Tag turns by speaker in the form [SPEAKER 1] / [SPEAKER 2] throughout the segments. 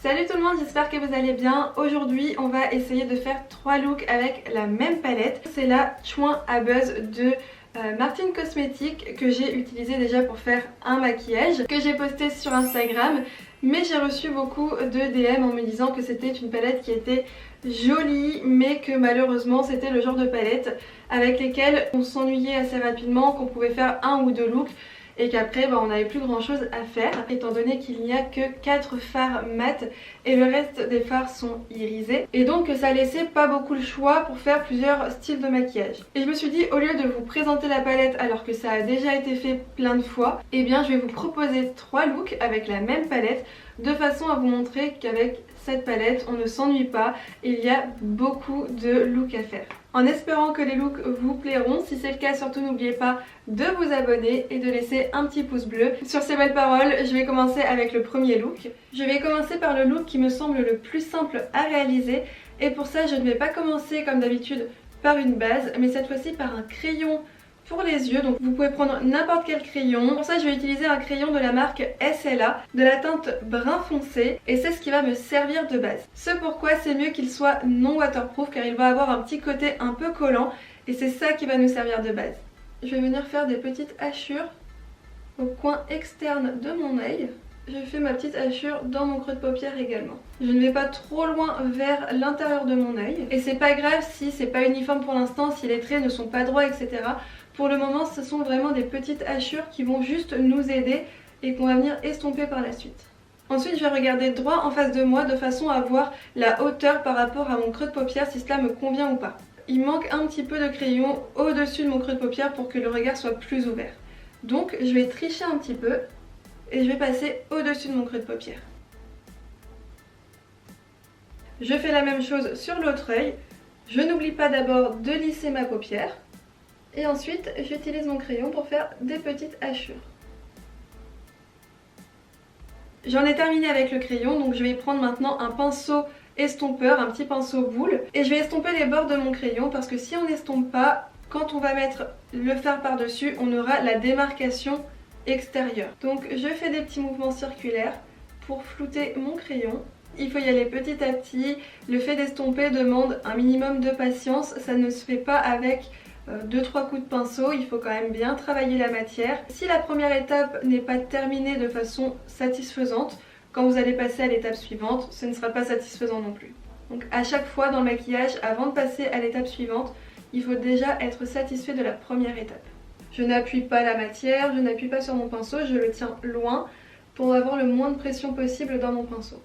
[SPEAKER 1] Salut tout le monde, j'espère que vous allez bien. Aujourd'hui on va essayer de faire 3 looks avec la même palette. C'est la Chouin à Buzz de Martine Cosmetics que j'ai utilisé déjà pour faire un maquillage que j'ai posté sur Instagram. Mais j'ai reçu beaucoup de DM en me disant que c'était une palette qui était jolie mais que malheureusement c'était le genre de palette avec lesquelles on s'ennuyait assez rapidement, qu'on pouvait faire un ou deux looks et qu'après on n'avait plus grand chose à faire étant donné qu'il n'y a que 4 fards mat et le reste des fards sont irisés et donc ça laissait pas beaucoup le choix pour faire plusieurs styles de maquillage. Et je me suis dit, au lieu de vous présenter la palette alors que ça a déjà été fait plein de fois, eh bien je vais vous proposer 3 looks avec la même palette de façon à vous montrer qu'avec cette palette on ne s'ennuie pas et il y a beaucoup de looks à faire. En espérant que les looks vous plairont, si c'est le cas surtout n'oubliez pas de vous abonner et de laisser un petit pouce bleu. Sur ces belles paroles, je vais commencer avec le premier look. Je vais commencer par le look qui me semble le plus simple à réaliser et pour ça je ne vais pas commencer comme d'habitude par une base mais cette fois-ci par un crayon pour les yeux. Donc vous pouvez prendre n'importe quel crayon. Pour ça je vais utiliser un crayon de la marque SLA de la teinte brun foncé et c'est ce qui va me servir de base. Ce pourquoi c'est mieux qu'il soit non waterproof car il va avoir un petit côté un peu collant et c'est ça qui va nous servir de base. Je vais venir faire des petites hachures au coin externe de mon œil. Je fais ma petite hachure dans mon creux de paupière également. Je ne vais pas trop loin vers l'intérieur de mon œil. Et c'est pas grave si c'est pas uniforme pour l'instant, si les traits ne sont pas droits, etc. Pour le moment, ce sont vraiment des petites hachures qui vont juste nous aider et qu'on va venir estomper par la suite. Ensuite, je vais regarder droit en face de moi de façon à voir la hauteur par rapport à mon creux de paupière, si cela me convient ou pas. Il manque un petit peu de crayon au-dessus de mon creux de paupière pour que le regard soit plus ouvert. Donc, je vais tricher un petit peu. Et je vais passer au-dessus de mon creux de paupière. Je fais la même chose sur l'autre œil. Je n'oublie pas d'abord de lisser ma paupière. Et ensuite, j'utilise mon crayon pour faire des petites hachures. J'en ai terminé avec le crayon, donc je vais prendre maintenant un pinceau estompeur, un petit pinceau boule. Et je vais estomper les bords de mon crayon parce que si on n'estompe pas, quand on va mettre le fard par-dessus, on aura la démarcation extérieur. Donc je fais des petits mouvements circulaires pour flouter mon crayon. Il faut y aller petit à petit. Le fait d'estomper demande un minimum de patience. Ça ne se fait pas avec 2-3 coups de pinceau. Il faut quand même bien travailler la matière. Si la première étape n'est pas terminée de façon satisfaisante, quand vous allez passer à l'étape suivante, ce ne sera pas satisfaisant non plus. Donc à chaque fois dans le maquillage, avant de passer à l'étape suivante, il faut déjà être satisfait de la première étape. Je n'appuie pas la matière, je n'appuie pas sur mon pinceau, je le tiens loin pour avoir le moins de pression possible dans mon pinceau.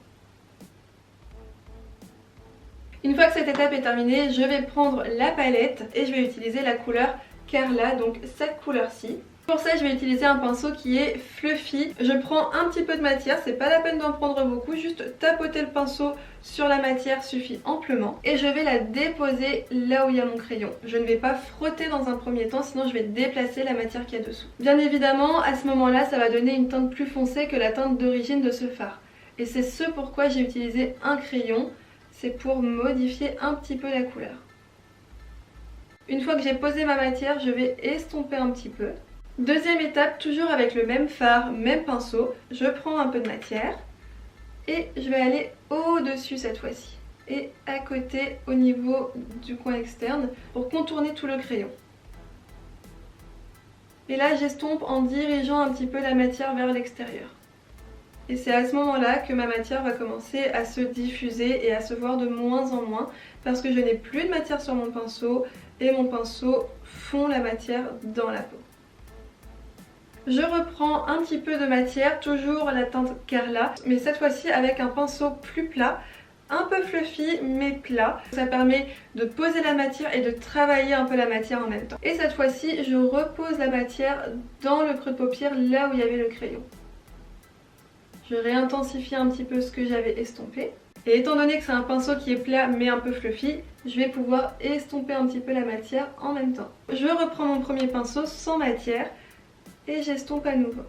[SPEAKER 1] Une fois que cette étape est terminée, je vais prendre la palette et je vais utiliser la couleur Carla, donc cette couleur-ci. Pour ça, je vais utiliser un pinceau qui est fluffy. Je prends un petit peu de matière, c'est pas la peine d'en prendre beaucoup, juste tapoter le pinceau sur la matière suffit amplement. Et je vais la déposer là où il y a mon crayon. Je ne vais pas frotter dans un premier temps, sinon je vais déplacer la matière qu'il y a dessous. Bien évidemment, à ce moment-là, ça va donner une teinte plus foncée que la teinte d'origine de ce fard. Et c'est ce pourquoi j'ai utilisé un crayon, c'est pour modifier un petit peu la couleur. Une fois que j'ai posé ma matière, je vais estomper un petit peu. Deuxième étape, toujours avec le même fard, même pinceau, je prends un peu de matière et je vais aller au-dessus cette fois-ci et à côté au niveau du coin externe pour contourner tout le crayon. Et là j'estompe en dirigeant un petit peu la matière vers l'extérieur. Et c'est à ce moment-là que ma matière va commencer à se diffuser et à se voir de moins en moins parce que je n'ai plus de matière sur mon pinceau et mon pinceau fond la matière dans la peau. Je reprends un petit peu de matière, toujours la teinte Carla, mais cette fois-ci avec un pinceau plus plat, un peu fluffy mais plat. Ça permet de poser la matière et de travailler un peu la matière en même temps. Et cette fois-ci, je repose la matière dans le creux de paupière, là où il y avait le crayon. Je réintensifie un petit peu ce que j'avais estompé. Et étant donné que c'est un pinceau qui est plat mais un peu fluffy, je vais pouvoir estomper un petit peu la matière en même temps. Je reprends mon premier pinceau sans matière. Et j'estompe à nouveau.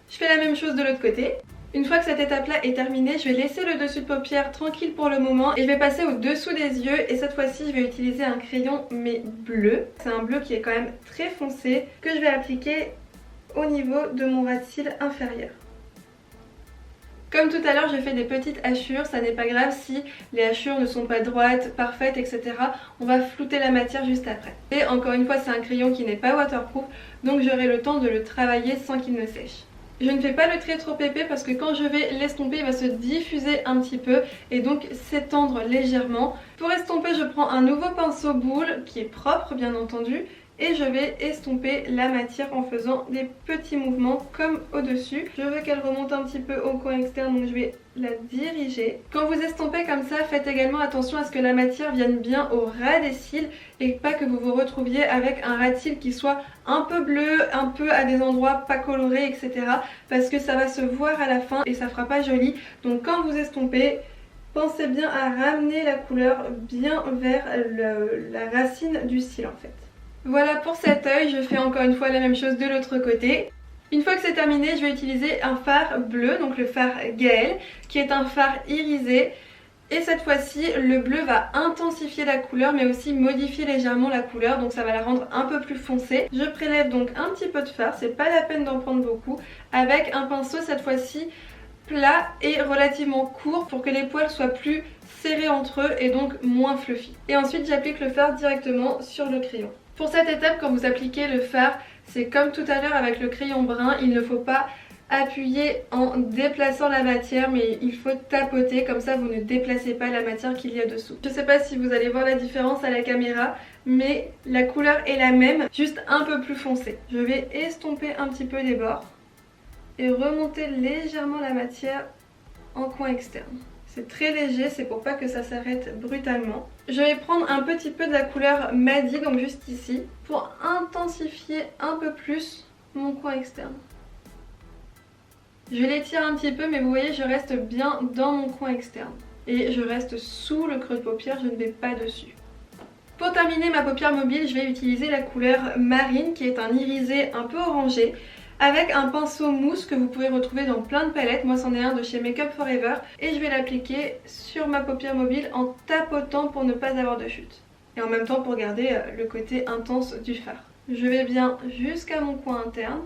[SPEAKER 1] Je fais la même chose de l'autre côté. Une fois que cette étape-là est terminée, je vais laisser le dessus de paupière tranquille pour le moment et je vais passer au dessous des yeux et cette fois-ci je vais utiliser un crayon mais bleu. C'est un bleu qui est quand même très foncé que je vais appliquer au niveau de mon ras de cils inférieur. Comme tout à l'heure, j'ai fait des petites hachures, ça n'est pas grave si les hachures ne sont pas droites, parfaites, etc. On va flouter la matière juste après. Et encore une fois, c'est un crayon qui n'est pas waterproof, donc j'aurai le temps de le travailler sans qu'il ne sèche. Je ne fais pas le trait trop épais parce que quand je vais l'estomper, il va se diffuser un petit peu et donc s'étendre légèrement. Pour estomper, je prends un nouveau pinceau boule qui est propre bien entendu. Et je vais estomper la matière en faisant des petits mouvements comme au-dessus. Je veux qu'elle remonte un petit peu au coin externe, donc je vais la diriger. Quand vous estompez comme ça, faites également attention à ce que la matière vienne bien au ras des cils et pas que vous vous retrouviez avec un ras de cils qui soit un peu bleu, un peu à des endroits pas colorés, etc. Parce que ça va se voir à la fin et ça fera pas joli. Donc quand vous estompez, pensez bien à ramener la couleur bien vers la racine du cil en fait. Voilà pour cet œil, je fais encore une fois la même chose de l'autre côté. Une fois que c'est terminé, je vais utiliser un fard bleu, donc le fard Gaël, qui est un fard irisé. Et cette fois-ci, le bleu va intensifier la couleur, mais aussi modifier légèrement la couleur, donc ça va la rendre un peu plus foncée. Je prélève donc un petit peu de fard, c'est pas la peine d'en prendre beaucoup, avec un pinceau cette fois-ci plat et relativement court pour que les poils soient plus serrés entre eux et donc moins fluffy. Et ensuite, j'applique le fard directement sur le crayon. Pour cette étape, quand vous appliquez le fard, c'est comme tout à l'heure avec le crayon brun, il ne faut pas appuyer en déplaçant la matière, mais il faut tapoter, comme ça vous ne déplacez pas la matière qu'il y a dessous. Je ne sais pas si vous allez voir la différence à la caméra, mais la couleur est la même, juste un peu plus foncée. Je vais estomper un petit peu les bords et remonter légèrement la matière en coin externe. C'est très léger, c'est pour pas que ça s'arrête brutalement. Je vais prendre un petit peu de la couleur Maddy, donc juste ici, pour intensifier un peu plus mon coin externe. Je l'étire un petit peu, mais vous voyez, je reste bien dans mon coin externe. Et je reste sous le creux de paupière, je ne vais pas dessus. Pour terminer ma paupière mobile, je vais utiliser la couleur Marine, qui est un irisé un peu orangé, avec un pinceau mousse que vous pouvez retrouver dans plein de palettes. Moi c'en est un de chez Make Up For Ever et je vais l'appliquer sur ma paupière mobile en tapotant pour ne pas avoir de chute. Et en même temps pour garder le côté intense du fard. Je vais bien jusqu'à mon coin interne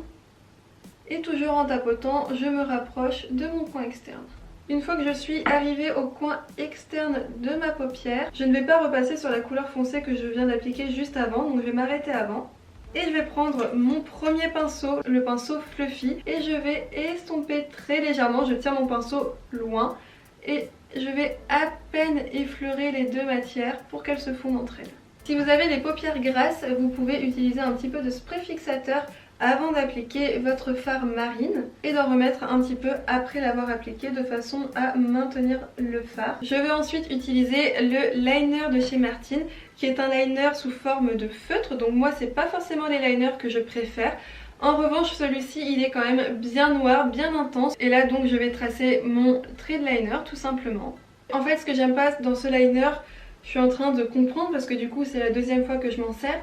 [SPEAKER 1] et toujours en tapotant, je me rapproche de mon coin externe. Une fois que je suis arrivée au coin externe de ma paupière, je ne vais pas repasser sur la couleur foncée que je viens d'appliquer juste avant, donc je vais m'arrêter avant. Et je vais prendre mon premier pinceau, le pinceau Fluffy, et je vais estomper très légèrement. Je tiens mon pinceau loin et je vais à peine effleurer les deux matières pour qu'elles se fondent entre elles. Si vous avez les paupières grasses, vous pouvez utiliser un petit peu de spray fixateur avant d'appliquer votre fard Marine et d'en remettre un petit peu après l'avoir appliqué de façon à maintenir le fard. Je vais ensuite utiliser le liner de chez Martine qui est un liner sous forme de feutre, donc moi c'est pas forcément les liners que je préfère. En revanche celui-ci il est quand même bien noir, bien intense et là donc je vais tracer mon trait de liner tout simplement. En fait ce que j'aime pas dans ce liner, je suis en train de comprendre parce que du coup c'est la deuxième fois que je m'en sers,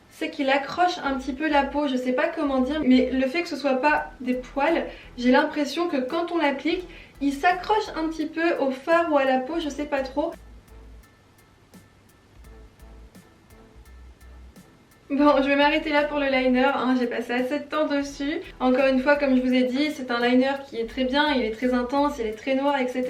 [SPEAKER 1] c'est qu'il accroche un petit peu la peau, je sais pas comment dire, mais le fait que ce soit pas des poils, j'ai l'impression que quand on l'applique, il s'accroche un petit peu au fard ou à la peau, je sais pas trop. Bon, je vais m'arrêter là pour le liner, hein. J'ai passé assez de temps dessus. Encore une fois, comme je vous ai dit, c'est un liner qui est très bien, il est très intense, il est très noir, etc.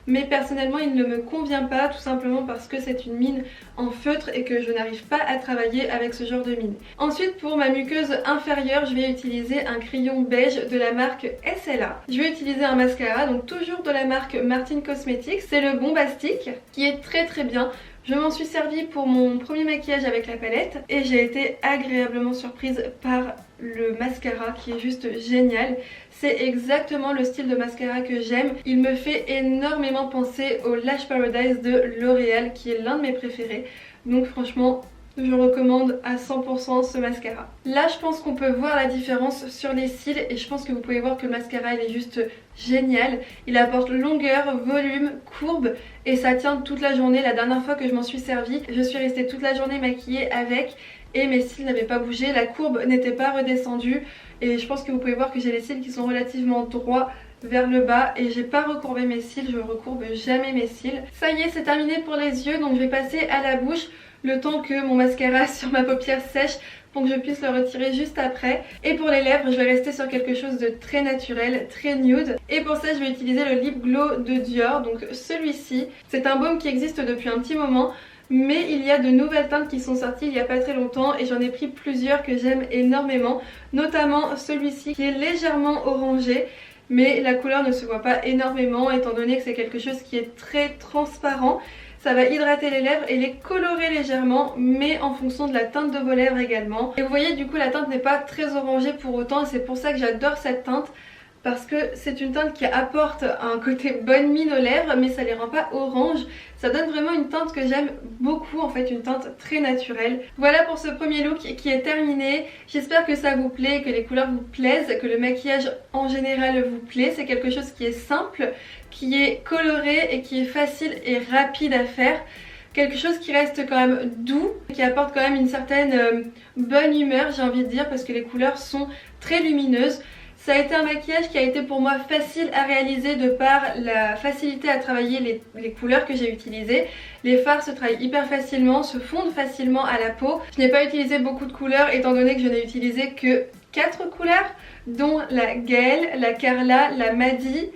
[SPEAKER 1] Mais personnellement, il ne me convient pas, tout simplement parce que c'est une mine en feutre et que je n'arrive pas à travailler avec ce genre de mine. Ensuite, pour ma muqueuse inférieure, je vais utiliser un crayon beige de la marque SLA. Je vais utiliser un mascara, donc toujours de la marque Martine Cosmetics, c'est le Bombastic, qui est très très bien. Je m'en suis servie pour mon premier maquillage avec la palette et j'ai été agréablement surprise par le mascara qui est juste génial. C'est exactement le style de mascara que j'aime. Il me fait énormément penser au Lash Paradise de L'Oréal qui est l'un de mes préférés. Donc franchement, je recommande à 100% ce mascara. Là je pense qu'on peut voir la différence sur les cils et je pense que vous pouvez voir que le mascara il est juste génial. Il apporte longueur, volume, courbe et ça tient toute la journée. La dernière fois que je m'en suis servie, je suis restée toute la journée maquillée avec et mes cils n'avaient pas bougé, la courbe n'était pas redescendue et je pense que vous pouvez voir que j'ai les cils qui sont relativement droits vers le bas et j'ai pas recourbé mes cils, je recourbe jamais mes cils. Ça y est, c'est terminé pour les yeux, donc je vais passer à la bouche. le temps que mon mascara sur ma paupière sèche pour que je puisse le retirer juste après. Et pour les lèvres, je vais rester sur quelque chose de très naturel, très nude. Et pour ça, je vais utiliser le Lip Glow de Dior, donc celui-ci. C'est un baume qui existe depuis un petit moment, mais il y a de nouvelles teintes qui sont sorties il n'y a pas très longtemps et j'en ai pris plusieurs que j'aime énormément, notamment celui-ci qui est légèrement orangé. Mais la couleur ne se voit pas énormément étant donné que c'est quelque chose qui est très transparent. Ça va hydrater les lèvres et les colorer légèrement, mais en fonction de la teinte de vos lèvres également. Et vous voyez, du coup la teinte n'est pas très orangée pour autant et c'est pour ça que j'adore cette teinte. Parce que c'est une teinte qui apporte un côté bonne mine aux lèvres, mais ça les rend pas orange. Ça donne vraiment une teinte que j'aime beaucoup, en fait une teinte très naturelle. Voilà pour ce premier look qui est terminé. J'espère que ça vous plaît, que les couleurs vous plaisent, que le maquillage en général vous plaît. C'est quelque chose qui est simple, qui est coloré et qui est facile et rapide à faire. Quelque chose qui reste quand même doux, qui apporte quand même une certaine bonne humeur, j'ai envie de dire, parce que les couleurs sont très lumineuses. Ça a été un maquillage qui a été pour moi facile à réaliser de par la facilité à travailler les couleurs que j'ai utilisées. Les fards se travaillent hyper facilement, se fondent facilement à la peau. Je n'ai pas utilisé beaucoup de couleurs étant donné que je n'ai utilisé que 4 couleurs, dont la Gaëlle, la Carla, la Maddy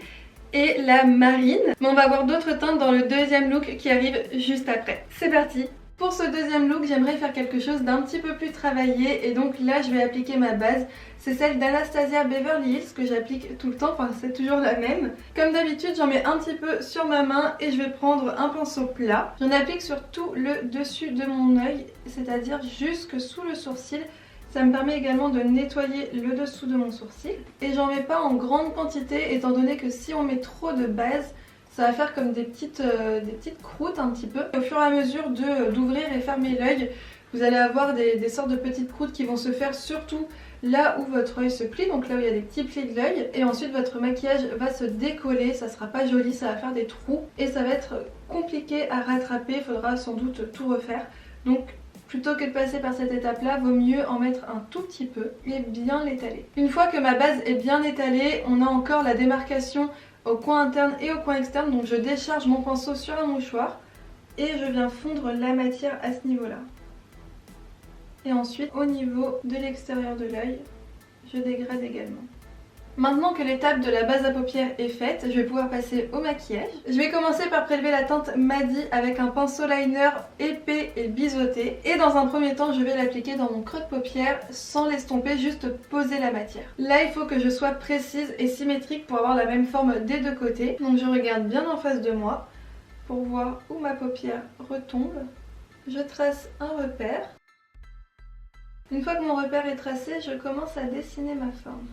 [SPEAKER 1] et la Marine. Mais on va voir d'autres teintes dans le deuxième look qui arrive juste après. C'est parti! Pour ce deuxième look, j'aimerais faire quelque chose d'un petit peu plus travaillé et donc là je vais appliquer ma base. C'est celle d'Anastasia Beverly Hills que j'applique tout le temps, enfin c'est toujours la même. Comme d'habitude, j'en mets un petit peu sur ma main et je vais prendre un pinceau plat. J'en applique sur tout le dessus de mon œil, c'est-à-dire jusque sous le sourcil. Ça me permet également de nettoyer le dessous de mon sourcil. Et j'en mets pas en grande quantité étant donné que si on met trop de base, ça va faire comme des petites croûtes un petit peu. Au fur et à mesure d'ouvrir et fermer l'œil, vous allez avoir des sortes de petites croûtes qui vont se faire surtout là où votre œil se plie, donc là où il y a des petits plis de l'œil. Et ensuite votre maquillage va se décoller, ça sera pas joli, ça va faire des trous. Et ça va être compliqué à rattraper, il faudra sans doute tout refaire. Donc plutôt que de passer par cette étape là, vaut mieux en mettre un tout petit peu et bien l'étaler. Une fois que ma base est bien étalée, on a encore la démarcation au coin interne et au coin externe, donc je décharge mon pinceau sur un mouchoir et je viens fondre la matière à ce niveau là. Et ensuite au niveau de l'extérieur de l'œil, je dégrade également. Maintenant que l'étape de la base à paupières est faite, je vais pouvoir passer au maquillage. Je vais commencer par prélever la teinte Maddy avec un pinceau liner épais et biseauté. Et dans un premier temps, je vais l'appliquer dans mon creux de paupière sans l'estomper, juste poser la matière. Là, il faut que je sois précise et symétrique pour avoir la même forme des deux côtés. Donc je regarde bien en face de moi pour voir où ma paupière retombe. Je trace un repère. Une fois que mon repère est tracé, je commence à dessiner ma forme.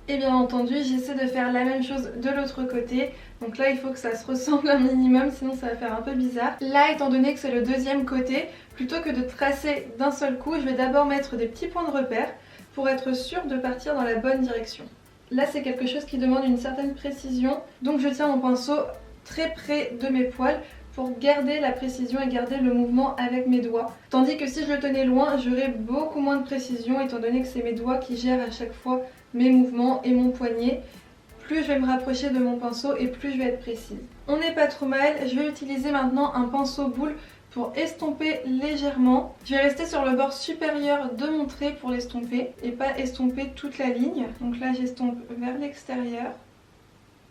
[SPEAKER 1] Et bien entendu, j'essaie de faire la même chose de l'autre côté. Donc là, il faut que ça se ressemble un minimum, sinon ça va faire un peu bizarre. Là, étant donné que c'est le deuxième côté, plutôt que de tracer d'un seul coup, je vais d'abord mettre des petits points de repère pour être sûre de partir dans la bonne direction. Là, c'est quelque chose qui demande une certaine précision. Donc je tiens mon pinceau très près de mes poils pour garder la précision et garder le mouvement avec mes doigts. Tandis que si je le tenais loin, j'aurais beaucoup moins de précision étant donné que c'est mes doigts qui gèrent à chaque fois mes mouvements et mon poignet. Plus je vais me rapprocher de mon pinceau et plus je vais être précise. On n'est pas trop mal, je vais utiliser maintenant un pinceau boule pour estomper légèrement. Je vais rester sur le bord supérieur de mon trait pour l'estomper et pas estomper toute la ligne. Donc là j'estompe vers l'extérieur.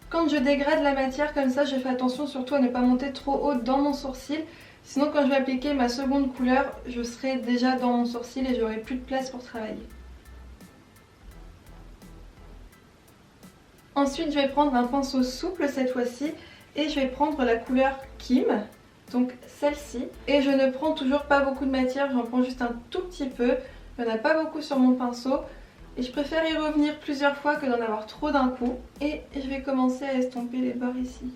[SPEAKER 1] Quand je dégrade la matière comme ça, je fais attention surtout à ne pas monter trop haut dans mon sourcil. Sinon quand je vais appliquer ma seconde couleur, je serai déjà dans mon sourcil et j'aurai plus de place pour travailler. Ensuite, je vais prendre un pinceau souple cette fois-ci et je vais prendre la couleur Kim, donc celle-ci. Et je ne prends toujours pas beaucoup de matière, j'en prends juste un tout petit peu. Il n'y en a pas beaucoup sur mon pinceau et je préfère y revenir plusieurs fois que d'en avoir trop d'un coup. Et je vais commencer à estomper les bords ici.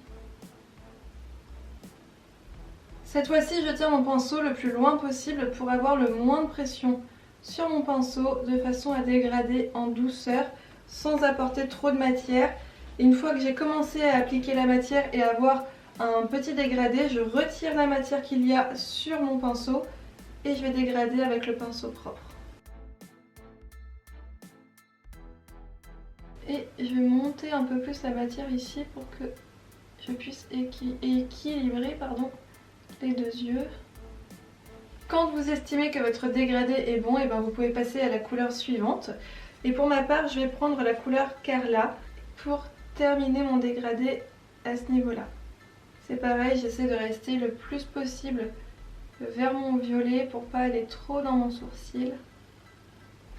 [SPEAKER 1] Cette fois-ci, je tiens mon pinceau le plus loin possible pour avoir le moins de pression sur mon pinceau de façon à dégrader en douceur, sans apporter trop de matière. Et une fois que j'ai commencé à appliquer la matière et à avoir un petit dégradé, je retire la matière qu'il y a sur mon pinceau et je vais dégrader avec le pinceau propre. Et je vais monter un peu plus la matière ici pour que je puisse équilibrer les deux yeux. Quand vous estimez que votre dégradé est bon, et ben vous pouvez passer à la couleur suivante. Et pour ma part, je vais prendre la couleur Carla pour terminer mon dégradé à ce niveau-là. C'est pareil, j'essaie de rester le plus possible vers mon violet pour pas aller trop dans mon sourcil.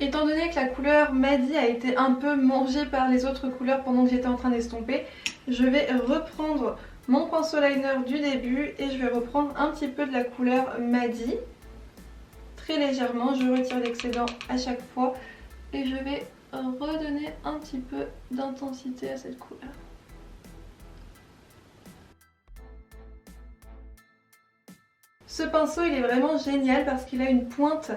[SPEAKER 1] Étant donné que la couleur Madi a été un peu mangée par les autres couleurs pendant que j'étais en train d'estomper, je vais reprendre mon pinceau liner du début et je vais reprendre un petit peu de la couleur Madi. Très légèrement, je retire l'excédent à chaque fois et je vais redonner un petit peu d'intensité à cette couleur. Ce pinceau il est vraiment génial parce qu'il a une pointe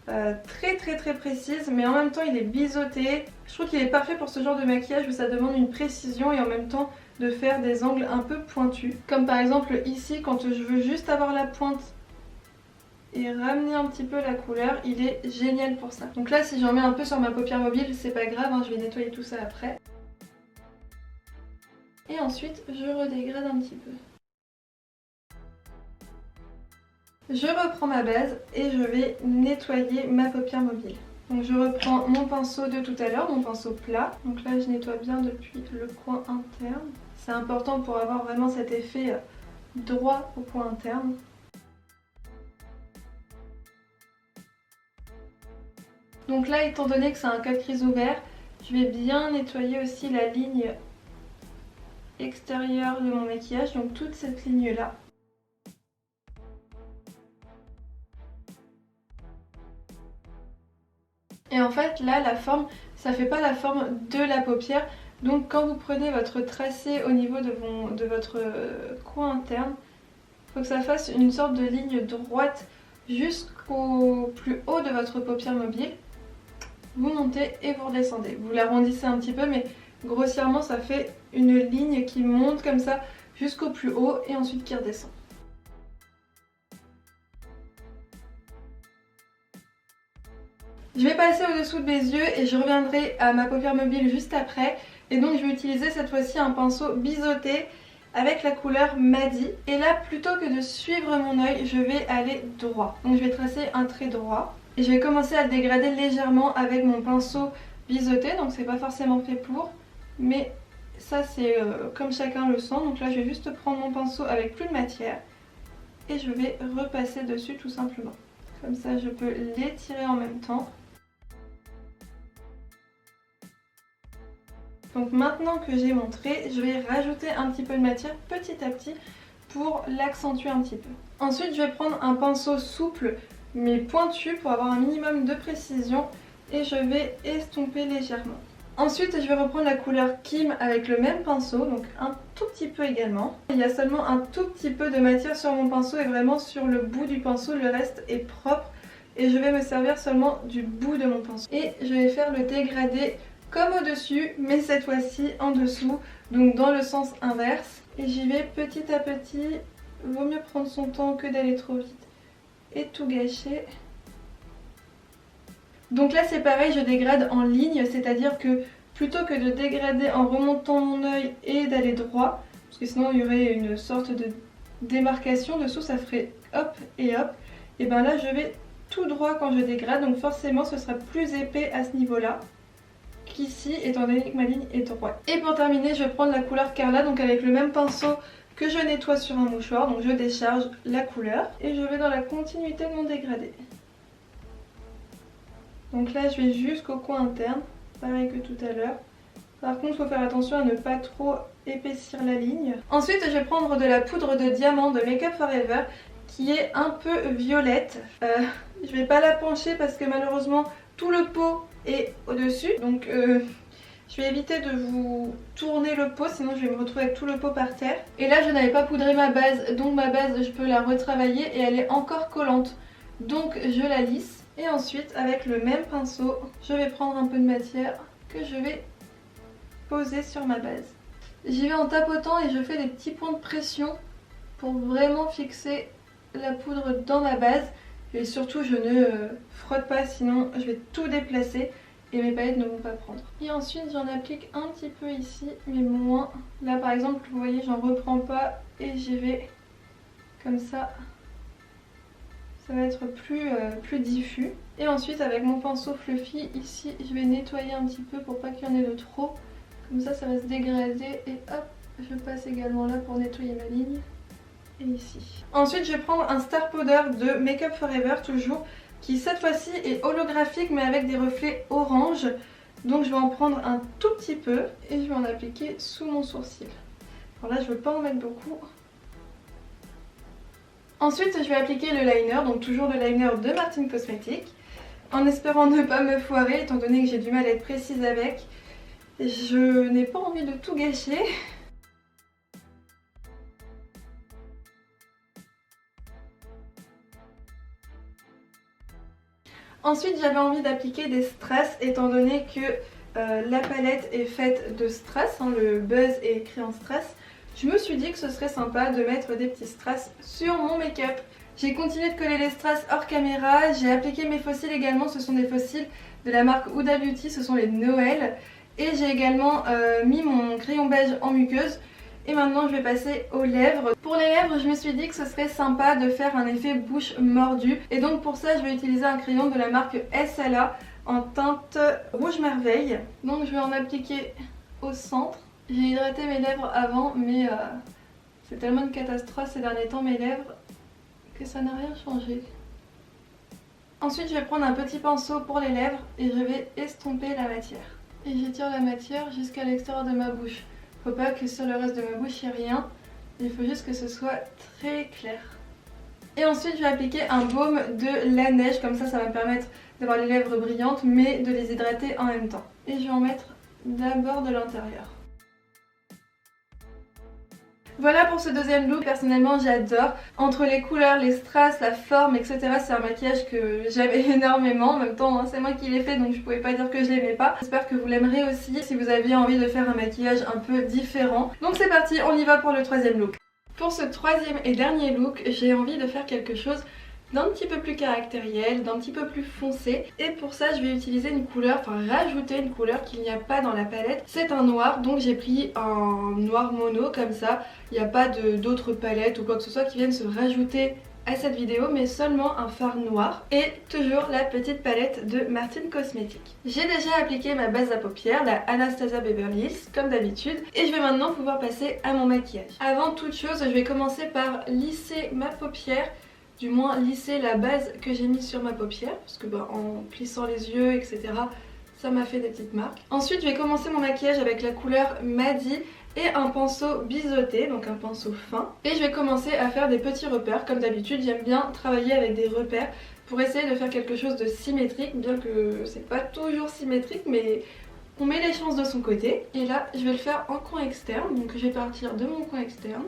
[SPEAKER 1] très précise, mais en même temps il est biseauté. Je trouve qu'il est parfait pour ce genre de maquillage où ça demande une précision et en même temps de faire des angles un peu pointus. Comme par exemple ici, quand je veux juste avoir la pointe et ramener un petit peu la couleur, il est génial pour ça. Donc là, si j'en mets un peu sur ma paupière mobile, c'est pas grave, hein, je vais nettoyer tout ça après. Et ensuite, je redégrade un petit peu. Je reprends ma base et je vais nettoyer ma paupière mobile. Donc je reprends mon pinceau de tout à l'heure, mon pinceau plat. Donc là, je nettoie bien depuis le coin interne. C'est important pour avoir vraiment cet effet droit au coin interne. Donc là, étant donné que c'est un cut crease ouvert, je vais bien nettoyer aussi la ligne extérieure de mon maquillage, donc toute cette ligne là. Et en fait là, la forme, ça fait pas la forme de la paupière, donc quand vous prenez votre tracé au niveau de votre coin interne, il faut que ça fasse une sorte de ligne droite jusqu'au plus haut de votre paupière mobile. Vous montez et vous redescendez. Vous l'arrondissez un petit peu, mais grossièrement ça fait une ligne qui monte comme ça jusqu'au plus haut et ensuite qui redescend. Je vais passer au-dessous de mes yeux et je reviendrai à ma paupière mobile juste après. Et donc je vais utiliser cette fois-ci un pinceau biseauté avec la couleur Madi. Et là, plutôt que de suivre mon œil, je vais aller droit. Donc je vais tracer un trait droit. Et je vais commencer à le dégrader légèrement avec mon pinceau biseauté. Donc c'est pas forcément fait pour, mais ça c'est comme chacun le sent. Donc là je vais juste prendre mon pinceau avec plus de matière et je vais repasser dessus tout simplement. Comme ça je peux l'étirer en même temps. Donc maintenant que j'ai mon trait, je vais rajouter un petit peu de matière petit à petit pour l'accentuer un petit peu. Ensuite je vais prendre un pinceau souple mais pointu pour avoir un minimum de précision et je vais estomper légèrement. Ensuite je vais reprendre la couleur Kim avec le même pinceau, donc un tout petit peu également. Il y a seulement un tout petit peu de matière sur mon pinceau et vraiment sur le bout du pinceau, le reste est propre et je vais me servir seulement du bout de mon pinceau. Et je vais faire le dégradé comme au-dessus, mais cette fois-ci en dessous, donc dans le sens inverse. Et j'y vais petit à petit, vaut mieux prendre son temps que d'aller trop vite et tout gâcher. Donc là c'est pareil, je dégrade en ligne, c'est-à-dire que plutôt que de dégrader en remontant mon œil et d'aller droit, parce que sinon il y aurait une sorte de démarcation dessous, ça ferait hop, et ben là je vais tout droit quand je dégrade, donc forcément ce sera plus épais à ce niveau-là qu'ici, étant donné que ma ligne est droite. Et pour terminer, je vais prendre la couleur Carla, donc avec le même pinceau que je nettoie sur un mouchoir, donc je décharge la couleur et je vais dans la continuité de mon dégradé. Donc là je vais jusqu'au coin interne, pareil que tout à l'heure. Par contre il faut faire attention à ne pas trop épaissir la ligne. Ensuite je vais prendre de la poudre de diamant de Make Up For Ever qui est un peu violette. Je vais pas la pencher parce que malheureusement tout le pot est au-dessus. Donc je vais éviter de vous tourner le pot, sinon je vais me retrouver avec tout le pot par terre. Et là je n'avais pas poudré ma base, donc ma base je peux la retravailler et elle est encore collante. Donc je la lisse. Et ensuite avec le même pinceau, je vais prendre un peu de matière que je vais poser sur ma base. J'y vais en tapotant et je fais des petits points de pression pour vraiment fixer la poudre dans ma base. Et surtout je ne frotte pas, sinon je vais tout déplacer. et mes palettes ne vont pas prendre. Et ensuite j'en applique un petit peu ici mais moins. Là par exemple vous voyez j'en reprends pas et j'y vais comme ça. Ça va être plus diffus. Et ensuite avec mon pinceau fluffy ici je vais nettoyer un petit peu pour pas qu'il y en ait de trop. Comme ça va se dégrader et hop je passe également là pour nettoyer ma ligne. Et ici. Ensuite je vais prendre un Star Powder de Make Up Forever toujours, qui cette fois-ci est holographique mais avec des reflets orange. Donc je vais en prendre un tout petit peu et je vais en appliquer sous mon sourcil. Alors là je veux pas en mettre beaucoup. Ensuite je vais appliquer le liner, donc toujours le liner de Martin Cosmetics, en espérant ne pas me foirer étant donné que j'ai du mal à être précise avec. Je n'ai pas envie de tout gâcher. Ensuite j'avais envie d'appliquer des strass étant donné que la palette est faite de strass, hein, le buzz est écrit en strass. Je me suis dit que ce serait sympa de mettre des petits strass sur mon make-up. J'ai continué de coller les strass hors caméra, j'ai appliqué mes fossiles également, ce sont des fossiles de la marque Huda Beauty, ce sont les Noël. Et j'ai également mis mon crayon beige en muqueuse. Et maintenant je vais passer aux lèvres. Pour les lèvres je me suis dit que ce serait sympa de faire un effet bouche mordue. Et donc pour ça je vais utiliser un crayon de la marque SLA en teinte rouge merveille. Donc je vais en appliquer au centre. J'ai hydraté mes lèvres avant mais c'est tellement une catastrophe ces derniers temps mes lèvres que ça n'a rien changé. Ensuite je vais prendre un petit pinceau pour les lèvres et je vais estomper la matière. Et j'étire la matière jusqu'à l'extérieur de ma bouche. Faut pas que sur le reste de ma bouche il n'y ait rien. Il faut juste que ce soit très clair. Et ensuite je vais appliquer un baume de la neige. Comme ça va me permettre d'avoir les lèvres brillantes mais de les hydrater en même temps. Et je vais en mettre d'abord de l'intérieur. Voilà pour ce deuxième look, personnellement j'adore. Entre les couleurs, les strass, la forme, etc. c'est un maquillage que j'aime énormément. En même temps c'est moi qui l'ai fait donc je pouvais pas dire que je l'aimais pas. J'espère que vous l'aimerez aussi si vous aviez envie de faire un maquillage un peu différent. Donc c'est parti, on y va pour le troisième look. Pour ce troisième et dernier look, j'ai envie de faire quelque chose d'un petit peu plus caractériel, d'un petit peu plus foncé. Et pour ça je vais utiliser une couleur, enfin rajouter une couleur qu'il n'y a pas dans la palette. C'est un noir, donc j'ai pris un noir mono comme ça. Il n'y a pas d'autres palettes ou quoi que ce soit qui viennent se rajouter à cette vidéo, mais seulement un fard noir. Et toujours la petite palette de Martin Cosmetics. J'ai déjà appliqué ma base à paupières, la Anastasia Beverly Hills, comme d'habitude. Et je vais maintenant pouvoir passer à mon maquillage. Avant toute chose, je vais commencer par lisser ma paupière. Du moins lisser la base que j'ai mise sur ma paupière, parce que en plissant les yeux etc ça m'a fait des petites marques. Ensuite je vais commencer mon maquillage avec la couleur Madi et un pinceau biseauté, donc un pinceau fin. Et je vais commencer à faire des petits repères, comme d'habitude j'aime bien travailler avec des repères pour essayer de faire quelque chose de symétrique, bien que c'est pas toujours symétrique mais on met les chances de son côté. Et là je vais le faire en coin externe, donc je vais partir de mon coin externe.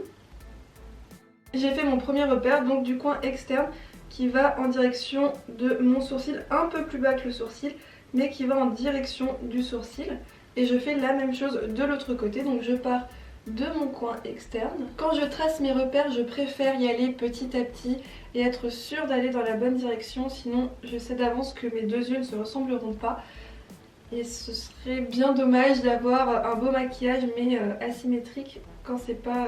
[SPEAKER 1] J'ai fait mon premier repère, donc du coin externe qui va en direction de mon sourcil, un peu plus bas que le sourcil, mais qui va en direction du sourcil. Et je fais la même chose de l'autre côté, donc je pars de mon coin externe. Quand je trace mes repères, je préfère y aller petit à petit et être sûre d'aller dans la bonne direction, sinon je sais d'avance que mes deux yeux ne se ressembleront pas. Et ce serait bien dommage d'avoir un beau maquillage mais asymétrique quand c'est pas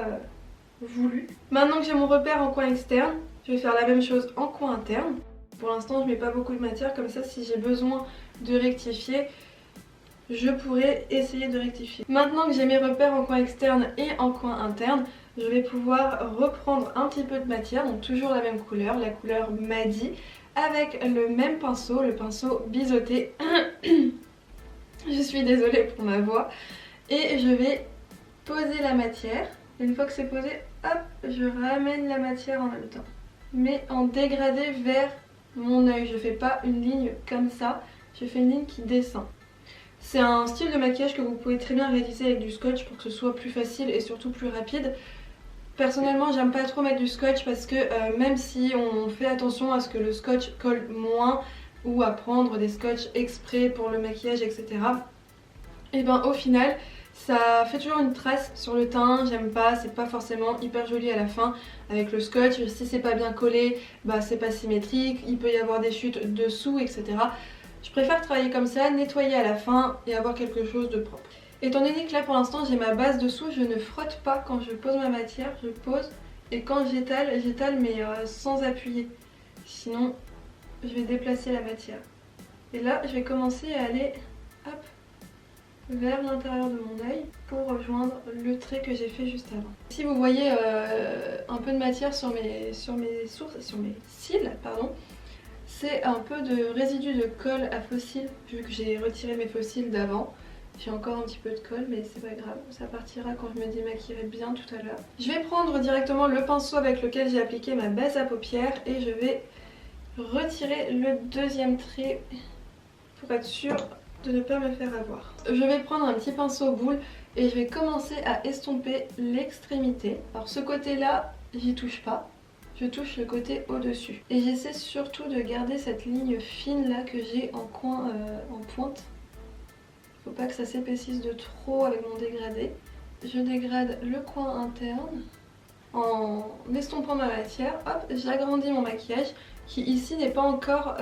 [SPEAKER 1] voulu. Maintenant que j'ai mon repère en coin externe, je vais faire la même chose en coin interne. Pour l'instant je mets pas beaucoup de matière, comme ça si j'ai besoin de rectifier, je pourrais essayer de rectifier. Maintenant que j'ai mes repères en coin externe et en coin interne, je vais pouvoir reprendre un petit peu de matière, donc toujours la même couleur, la couleur Madi, avec le même pinceau, le pinceau biseauté. Je suis désolée pour ma voix. Et je vais poser la matière. Une fois que c'est posé, hop, je ramène la matière en même temps. Mais en dégradé vers mon œil. Je fais pas une ligne comme ça, je fais une ligne qui descend. C'est un style de maquillage que vous pouvez très bien réaliser avec du scotch pour que ce soit plus facile et surtout plus rapide. Personnellement j'aime pas trop mettre du scotch parce que même si on fait attention à ce que le scotch colle moins ou à prendre des scotch exprès pour le maquillage etc. Et ben au final ça fait toujours une trace sur le teint, j'aime pas, c'est pas forcément hyper joli à la fin avec le scotch. Si c'est pas bien collé, bah c'est pas symétrique, il peut y avoir des chutes dessous etc. Je préfère travailler comme ça, nettoyer à la fin et avoir quelque chose de propre. Étant donné que là pour l'instant j'ai ma base dessous, je ne frotte pas quand je pose ma matière, je pose et quand j'étale mais sans appuyer. Sinon je vais déplacer la matière. Et là je vais commencer à aller hop, vers l'intérieur de mon œil pour rejoindre le trait que j'ai fait juste avant. Si vous voyez un peu de matière sur mes cils, pardon, c'est un peu de résidu de colle à fossiles vu que j'ai retiré mes fossiles d'avant. J'ai encore un petit peu de colle mais c'est pas grave, ça partira quand je me démaquillerai bien tout à l'heure. Je vais prendre directement le pinceau avec lequel j'ai appliqué ma base à paupières et je vais retirer le deuxième trait pour être sûre de ne pas me faire avoir. Je vais prendre un petit pinceau boule et je vais commencer à estomper l'extrémité. Alors ce côté là, j'y touche pas. Je touche le côté au-dessus. Et j'essaie surtout de garder cette ligne fine là que j'ai en coin, en pointe. Faut pas que ça s'épaississe de trop avec mon dégradé. Je dégrade le coin interne. En estompant ma matière, hop, j'agrandis mon maquillage qui ici n'est pas encore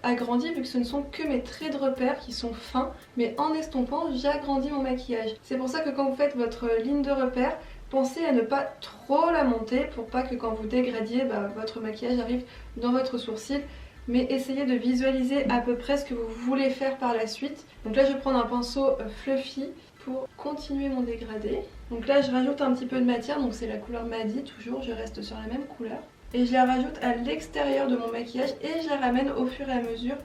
[SPEAKER 1] agrandi vu que ce ne sont que mes traits de repère qui sont fins. Mais en estompant, j'agrandis mon maquillage. C'est pour ça que quand vous faites votre ligne de repère, pensez à ne pas trop la monter pour pas que quand vous dégradiez, votre maquillage arrive dans votre sourcil. Mais essayez de visualiser à peu près ce que vous voulez faire par la suite. Donc là je vais prendre un pinceau fluffy pour continuer mon dégradé. Donc là je rajoute un petit peu de matière, donc c'est la couleur Madi toujours, je reste sur la même couleur. Et je la rajoute à l'extérieur de mon maquillage et je la ramène au fur et à mesure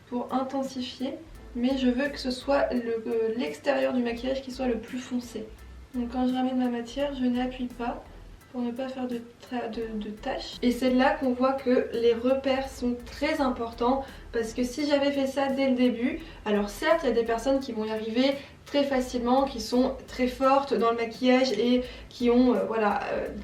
[SPEAKER 1] pour intensifier. Mais je veux que ce soit l'extérieur du maquillage qui soit le plus foncé. Donc quand je ramène ma matière, je n'appuie pas pour ne pas faire de taches. Et c'est là qu'on voit que les repères sont très importants parce que si j'avais fait ça dès le début, alors certes il y a des personnes qui vont y arriver très facilement, qui sont très fortes dans le maquillage et qui ont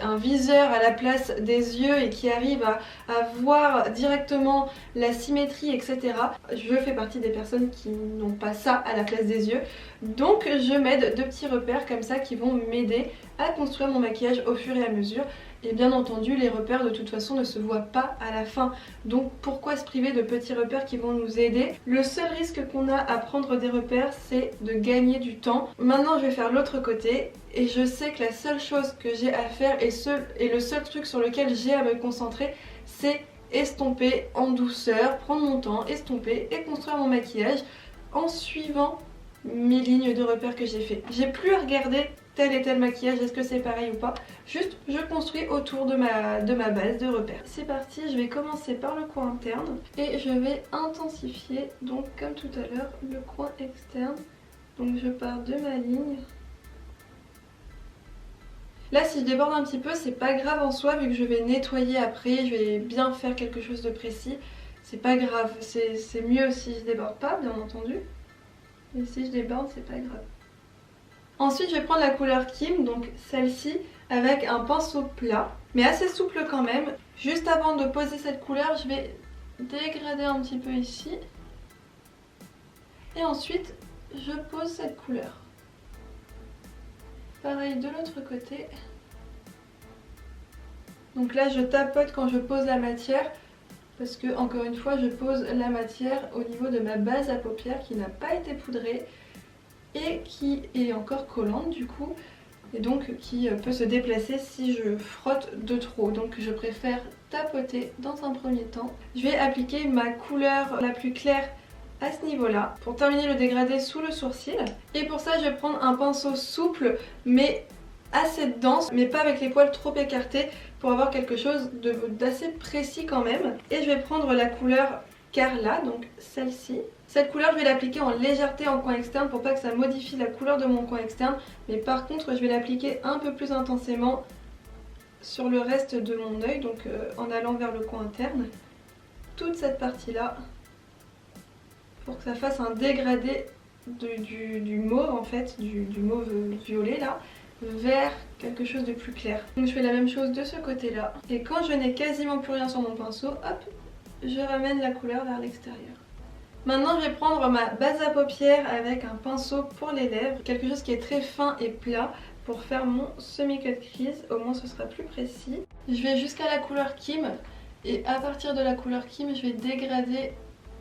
[SPEAKER 1] un viseur à la place des yeux et qui arrivent à voir directement la symétrie, etc. Je fais partie des personnes qui n'ont pas ça à la place des yeux, donc je m'aide de petits repères comme ça qui vont m'aider à construire mon maquillage au fur et à mesure. Et bien entendu les repères de toute façon ne se voient pas à la fin, donc pourquoi se priver de petits repères qui vont nous aider? Le seul risque qu'on a à prendre des repères, c'est de gagner du temps. Maintenant je vais faire l'autre côté et je sais que la seule chose que j'ai à faire et le seul truc sur lequel j'ai à me concentrer, c'est estomper en douceur, prendre mon temps, estomper et construire mon maquillage en suivant mes lignes de repères que j'ai fait. J'ai plus à regarder tel et tel maquillage, est-ce que c'est pareil ou pas, juste je construis autour de ma base de repères. C'est parti, je vais commencer par le coin interne et je vais intensifier, donc comme tout à l'heure, le coin externe. Donc je pars de ma ligne. Là si je déborde un petit peu, c'est pas grave en soi vu que je vais nettoyer après, je vais bien faire quelque chose de précis. C'est pas grave, c'est mieux si je déborde pas bien entendu. Et si je déborde, c'est pas grave. Ensuite je vais prendre la couleur Kim, donc celle-ci, avec un pinceau plat, mais assez souple quand même. Juste avant de poser cette couleur, je vais dégrader un petit peu ici. Et ensuite, je pose cette couleur. Pareil de l'autre côté. Donc là je tapote quand je pose la matière, parce que encore une fois je pose la matière au niveau de ma base à paupières qui n'a pas été poudrée et qui est encore collante du coup, et donc qui peut se déplacer si je frotte de trop. Donc je préfère tapoter dans un premier temps. Je vais appliquer ma couleur la plus claire à ce niveau là pour terminer le dégradé sous le sourcil. Et pour ça je vais prendre un pinceau souple mais assez dense, mais pas avec les poils trop écartés, pour avoir quelque chose d'assez précis quand même. Et je vais prendre la couleur Carla, donc celle-ci. Cette couleur je vais l'appliquer en légèreté en coin externe pour pas que ça modifie la couleur de mon coin externe, mais par contre je vais l'appliquer un peu plus intensément sur le reste de mon œil, donc en allant vers le coin interne, toute cette partie là, pour que ça fasse un dégradé du mauve en fait, du mauve violet là, vers quelque chose de plus clair. Donc je fais la même chose de ce côté là, et quand je n'ai quasiment plus rien sur mon pinceau, hop, je ramène la couleur vers l'extérieur. Maintenant je vais prendre ma base à paupières avec un pinceau pour les lèvres, quelque chose qui est très fin et plat pour faire mon semi-cut crease, au moins ce sera plus précis. Je vais jusqu'à la couleur Kim et à partir de la couleur Kim je vais dégrader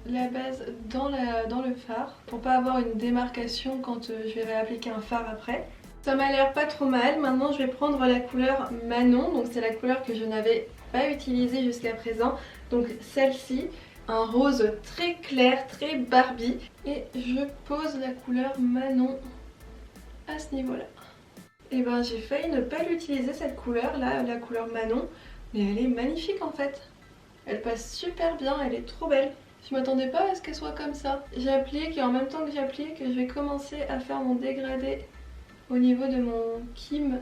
[SPEAKER 1] la base dans le fard pour pas avoir une démarcation quand je vais réappliquer un fard après. Ça m'a l'air pas trop mal. Maintenant je vais prendre la couleur Manon, donc c'est la couleur que je n'avais pas utilisée jusqu'à présent. Donc celle-ci, un rose très clair, très Barbie. Et je pose la couleur Manon à ce niveau-là. Et ben j'ai failli ne pas l'utiliser cette couleur là, la couleur Manon. Mais elle est magnifique en fait. Elle passe super bien, elle est trop belle. Je m'attendais pas à ce qu'elle soit comme ça. J'applique et en même temps que j'applique, je vais commencer à faire mon dégradé au niveau de mon Kim.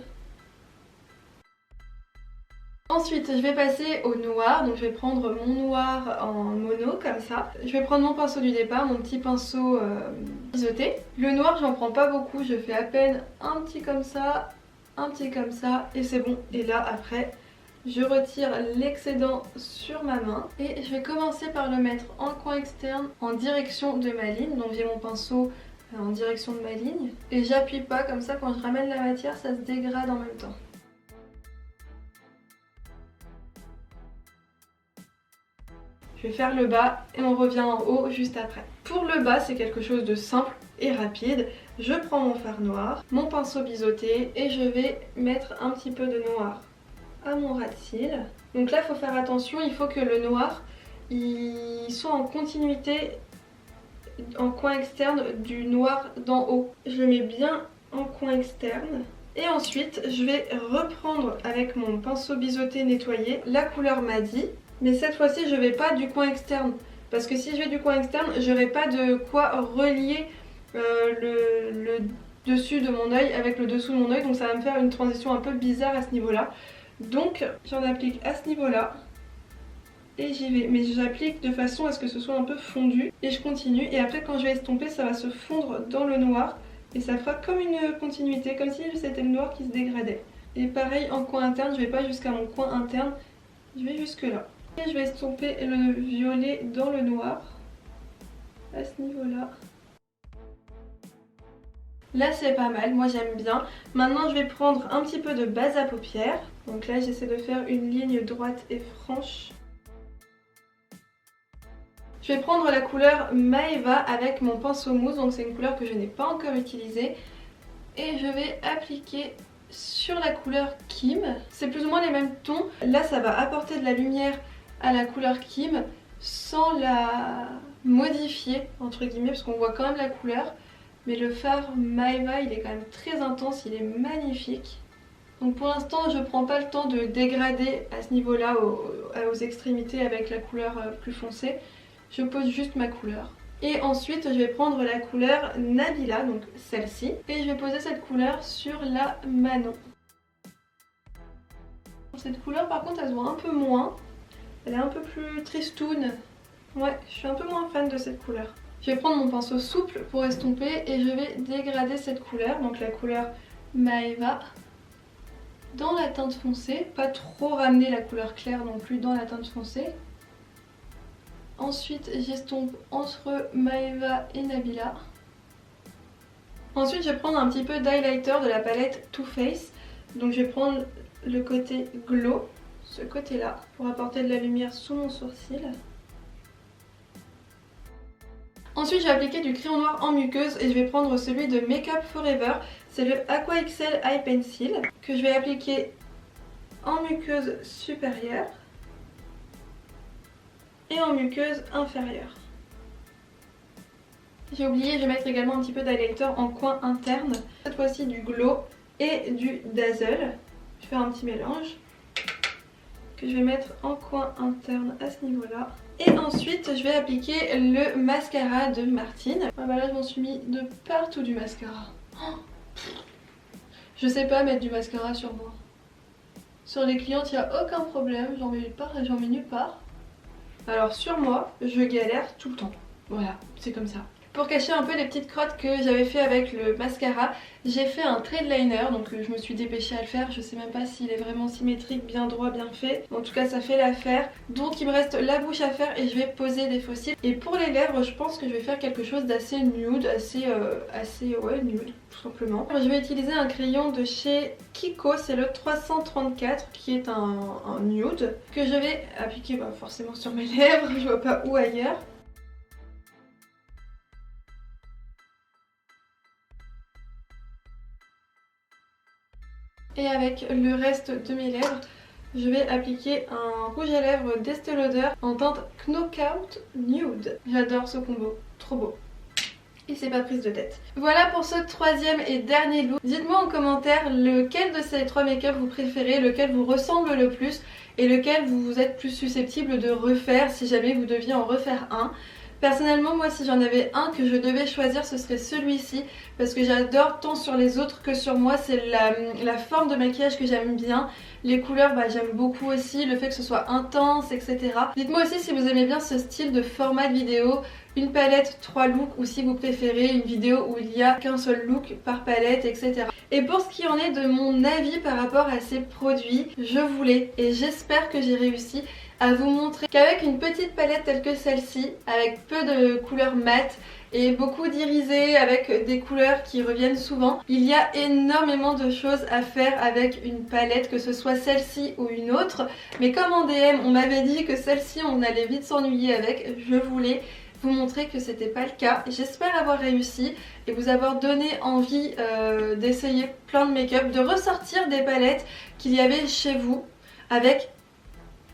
[SPEAKER 1] Ensuite je vais passer au noir, donc je vais prendre mon noir en mono comme ça. Je vais prendre mon pinceau du départ, mon petit pinceau biseauté. Le noir j'en prends pas beaucoup, je fais à peine un petit comme ça, un petit comme ça et c'est bon. Et là après je retire l'excédent sur ma main et je vais commencer par le mettre en coin externe en direction de ma ligne. Donc j'ai mon pinceau en direction de ma ligne et j'appuie pas, comme ça quand je ramène la matière ça se dégrade en même temps. Je vais faire le bas et on revient en haut juste après. Pour le bas c'est quelque chose de simple et rapide. Je prends mon fard noir, mon pinceau biseauté et je vais mettre un petit peu de noir à mon ras de cils. Donc là il faut faire attention, il faut que le noir il soit en continuité en coin externe du noir d'en haut. Je le mets bien en coin externe. Et ensuite je vais reprendre avec mon pinceau biseauté nettoyé la couleur Madi. Mais cette fois-ci je vais pas du coin externe. Parce que si je vais du coin externe, j'aurai pas de quoi relier le dessus de mon œil avec le dessous de mon œil. Donc ça va me faire une transition un peu bizarre à ce niveau-là. Donc j'en applique à ce niveau-là. Et j'y vais, mais j'applique de façon à ce que ce soit un peu fondu et je continue et après quand je vais estomper ça va se fondre dans le noir et ça fera comme une continuité, comme si c'était le noir qui se dégradait. Et pareil en coin interne, je vais pas jusqu'à mon coin interne, je vais jusque là. Et je vais estomper le violet dans le noir à ce niveau là. Là c'est pas mal, moi j'aime bien. Maintenant je vais prendre un petit peu de base à paupières. Donc là j'essaie de faire une ligne droite et franche. Je vais prendre la couleur Maeva avec mon pinceau mousse, donc c'est une couleur que je n'ai pas encore utilisée. Et je vais appliquer sur la couleur Kim. C'est plus ou moins les mêmes tons. Là ça va apporter de la lumière à la couleur Kim sans la modifier entre guillemets parce qu'on voit quand même la couleur. Mais le fard Maeva il est quand même très intense, il est magnifique. Donc pour l'instant je prends pas le temps de dégrader à ce niveau là aux extrémités avec la couleur plus foncée. Je pose juste ma couleur. Et ensuite je vais prendre la couleur Nabila, donc celle-ci. Et je vais poser cette couleur sur la Manon. Cette couleur par contre elle se voit un peu moins. Elle est un peu plus tristoune. Ouais, je suis un peu moins fan de cette couleur. Je vais prendre mon pinceau souple pour estomper et je vais dégrader cette couleur. Donc la couleur Maeva dans la teinte foncée. Pas trop ramener la couleur claire non plus dans la teinte foncée. Ensuite j'estompe entre Maeva et Nabila. Ensuite je vais prendre un petit peu d'highlighter de la palette Too Faced. Donc je vais prendre le côté glow, ce côté là, pour apporter de la lumière sous mon sourcil. Ensuite je vais appliquer du crayon noir en muqueuse et je vais prendre celui de Make Up Forever. C'est le Aqua XL Eye Pencil que je vais appliquer en muqueuse supérieure et en muqueuse inférieure. J'ai oublié, je vais mettre également un petit peu d'highlighter en coin interne. Cette fois-ci du glow et du dazzle. Je fais un petit mélange que je vais mettre en coin interne à ce niveau-là. Et ensuite je vais appliquer le mascara de Martine. Ah bah là je m'en suis mis de partout du mascara. Oh, je sais pas mettre du mascara sur moi. Sur les clientes il n'y a aucun problème, j'en mets nulle part. Alors sur moi, je galère tout le temps. Voilà, c'est comme ça. Pour cacher un peu les petites crottes que j'avais fait avec le mascara, j'ai fait un thread liner, donc je me suis dépêchée à le faire. Je sais même pas s'il est vraiment symétrique, bien droit, bien fait. En tout cas ça fait l'affaire. Donc il me reste la bouche à faire et je vais poser des faux cils. Et pour les lèvres, je pense que je vais faire quelque chose d'assez nude, assez nude tout simplement. Je vais utiliser un crayon de chez Kiko, c'est le 334 qui est un nude que je vais appliquer forcément sur mes lèvres, je vois pas où ailleurs. Et avec le reste de mes lèvres, je vais appliquer un rouge à lèvres d'Estée Lauder en teinte Knockout Nude. J'adore ce combo, trop beau. Et c'est pas prise de tête. Voilà pour ce troisième et dernier look. Dites-moi en commentaire lequel de ces trois make-up vous préférez, lequel vous ressemble le plus et lequel vous êtes plus susceptible de refaire si jamais vous deviez en refaire un. Personnellement, moi, si j'en avais un que je devais choisir, ce serait celui-ci parce que j'adore tant sur les autres que sur moi. C'est la forme de maquillage que j'aime bien. Les couleurs, j'aime beaucoup aussi. Le fait que ce soit intense, etc. Dites-moi aussi si vous aimez bien ce style de format de vidéo. Une palette, 3 looks, ou si vous préférez une vidéo où il n'y a qu'un seul look par palette, etc. Et pour ce qui en est de mon avis par rapport à ces produits, je voulais et j'espère que j'ai réussi à vous montrer qu'avec une petite palette telle que celle-ci, avec peu de couleurs mates et beaucoup d'irisés, avec des couleurs qui reviennent souvent, il y a énormément de choses à faire avec une palette, que ce soit celle-ci ou une autre. Mais comme en DM on m'avait dit que celle-ci on allait vite s'ennuyer avec, je voulais vous montrer que c'était pas le cas. J'espère avoir réussi et vous avoir donné envie d'essayer plein de make-up, de ressortir des palettes qu'il y avait chez vous avec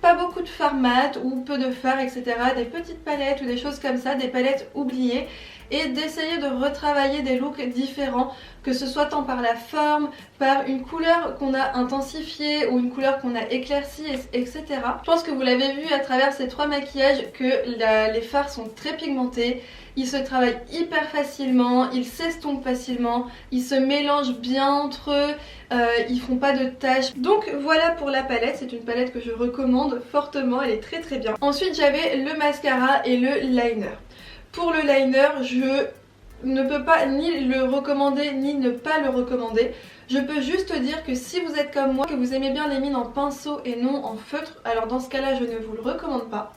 [SPEAKER 1] pas beaucoup de fard mat ou peu de fard, etc. Des petites palettes ou des choses comme ça, des palettes oubliées, et d'essayer de retravailler des looks différents, que ce soit tant par la forme, par une couleur qu'on a intensifiée ou une couleur qu'on a éclaircie, etc. Je pense que vous l'avez vu à travers ces trois maquillages que les fards sont très pigmentés, ils se travaillent hyper facilement, ils s'estompent facilement, ils se mélangent bien entre eux, ils font pas de taches. Donc voilà pour la palette, c'est une palette que je recommande fortement, elle est très très bien. Ensuite j'avais le mascara et le liner. Pour le liner, je ne peux pas ni le recommander ni ne pas le recommander. Je peux juste dire que si vous êtes comme moi, que vous aimez bien les mines en pinceau et non en feutre, alors dans ce cas-là, je ne vous le recommande pas.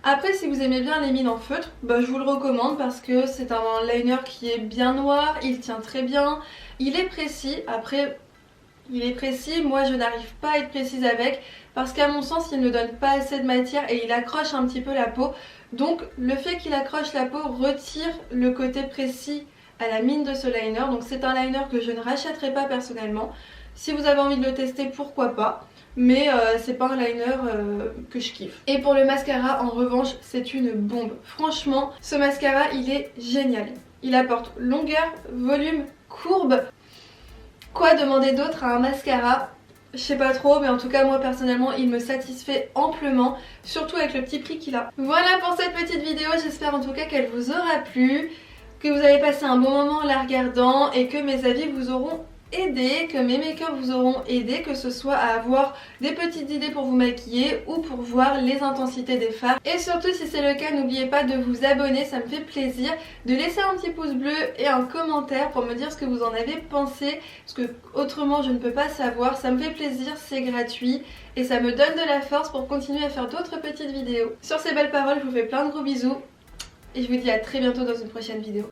[SPEAKER 1] Après, si vous aimez bien les mines en feutre, je vous le recommande parce que c'est un liner qui est bien noir, il tient très bien, il est précis. Après, il est précis, moi je n'arrive pas à être précise avec parce qu'à mon sens il ne donne pas assez de matière et il accroche un petit peu la peau. Donc le fait qu'il accroche la peau retire le côté précis à la mine de ce liner. Donc c'est un liner que je ne rachèterai pas personnellement. Si vous avez envie de le tester, pourquoi pas. Mais c'est pas un liner que je kiffe. Et pour le mascara en revanche, c'est une bombe. Franchement, ce mascara il est génial. Il apporte longueur, volume, courbe. Quoi demander d'autre à un mascara? Je sais pas trop, mais en tout cas moi personnellement il me satisfait amplement, surtout avec le petit prix qu'il a. Voilà pour cette petite vidéo, j'espère en tout cas qu'elle vous aura plu, que vous avez passé un bon moment en la regardant et que mes avis vous auront aidé, que mes make-up vous auront aidé, que ce soit à avoir des petites idées pour vous maquiller ou pour voir les intensités des fards. Et surtout si c'est le cas, n'oubliez pas de vous abonner, ça me fait plaisir, de laisser un petit pouce bleu et un commentaire pour me dire ce que vous en avez pensé, parce que autrement je ne peux pas savoir. Ça me fait plaisir, c'est gratuit et ça me donne de la force pour continuer à faire d'autres petites vidéos. Sur ces belles paroles, je vous fais plein de gros bisous et je vous dis à très bientôt dans une prochaine vidéo.